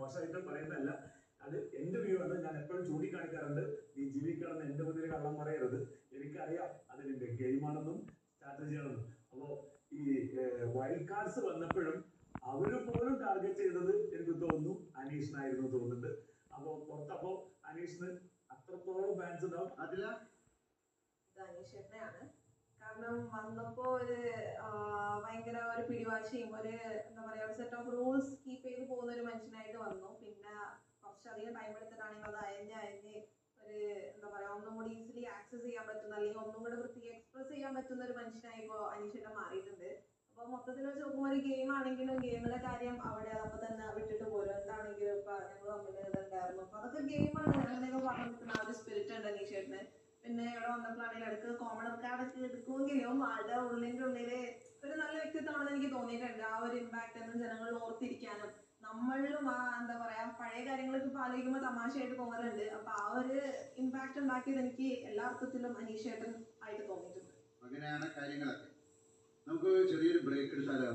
മോശമായിട്ട് പറയുന്നതല്ല, അത് എന്റെ വ്യൂ ആണ്. ഞാൻ എപ്പോഴും ചൂണ്ടിക്കാണിക്കാറുണ്ട്, നീ ജീവിക്കണമെന്ന് എന്റെ മുന്നിൽ കള്ളം പറയരുത്. എനിക്കറിയാം അതിന്റെ ഗെയിമാണെന്നും സ്ട്രാറ്റജിയാണെന്നും. അപ്പോ ഈ വൈൽഡ് കാർഡ്സ് വന്നപ്പോഴും അവര് പോലും ടാർഗറ്റ് ചെയ്തത് എനിക്ക് തോന്നുന്നു അനീഷിനായിരുന്നു തോന്നുന്നുണ്ട്. അപ്പോ പുറത്തപ്പോ അനീഷിന് അത്രത്തോളം ഫാൻസ് ഉണ്ടാവും. അതില അനീഷേട്ടനെയാണ്. കാരണം വന്നപ്പോ ഒരു ഭയങ്കര ഒരു പിടിവാശിയും ഒരു എന്താ പറയാ ഒരു സെറ്റ് ഓഫ് റൂൾസ് കീപ്പ് ചെയ്ത് പോകുന്ന ഒരു മനുഷ്യനായിട്ട് വന്നു. പിന്നെ കുറച്ചധികം ടൈം എടുത്തിട്ടാണെങ്കിൽ അത് അയഞ്ഞ് ഒരു എന്താ പറയാ ഒന്നും കൂടി ഈസിലി ആക്സസ് ചെയ്യാൻ പറ്റുന്ന അല്ലെങ്കിൽ ഒന്നും കൂടെ വൃത്തിക്ക് എക്സ്പ്രസ് ചെയ്യാൻ പറ്റുന്ന ഒരു മനുഷ്യനായി ഇപ്പോൾ അനീഷേട്ടൻ മാറിയിട്ടുണ്ട്. അപ്പൊ മൊത്തത്തിൽ വെച്ച് നോക്കുമ്പോൾ ഒരു ഗെയിം ആണെങ്കിലും ഗെയിമിലെ കാര്യം അവിടെ അപ്പൊ തന്നെ വിട്ടിട്ട് പോരും. എന്താണെങ്കിലും ഇപ്പൊ ഞങ്ങൾ തമ്മിൽ ഇതുണ്ടായിരുന്നു. അപ്പൊ അതൊക്കെ ഗെയിമാണ്. അങ്ങനെയൊക്കെ പറഞ്ഞു നിൽക്കുന്ന ആ ഒരു സ്പിരിറ്റ് ഉണ്ട് അനീഷേട്ടന്. പിന്നെ ഇവിടെ വന്നപ്പോഴാണെങ്കിൽ അടുത്ത് കോമണർ കാർഡൊക്കെ എടുക്കുമെങ്കിലും ആളുടെ ഉള്ളിൻ്റെ ഉള്ളില് ഒരു നല്ല വ്യക്തിത്വമാണെന്ന് എനിക്ക് തോന്നിയിട്ടുണ്ട്. ആ ഒരു ഇമ്പാക്ട് എന്നും ജനങ്ങളിൽ ഓർത്തിരിക്കാനും നമ്മളിലും ആ എന്താ പറയാ പഴയ കാര്യങ്ങളൊക്കെ ഇപ്പൊ ആലോചിക്കുമ്പോൾ തമാശയായിട്ട് തോന്നലുണ്ട്. അപ്പൊ ആ ഒരു ഇമ്പാക്ട് ഉണ്ടാക്കിയത് എനിക്ക് എല്ലാ അർത്ഥത്തിലും അനീഷേട്ടൻ ആയിട്ട് തോന്നിയിട്ടുണ്ട്. അങ്ങനെയാണ് കാര്യങ്ങളൊക്കെ. നമുക്ക് ചെറിയൊരു ബ്രേക്ക് എടുത്താലോ?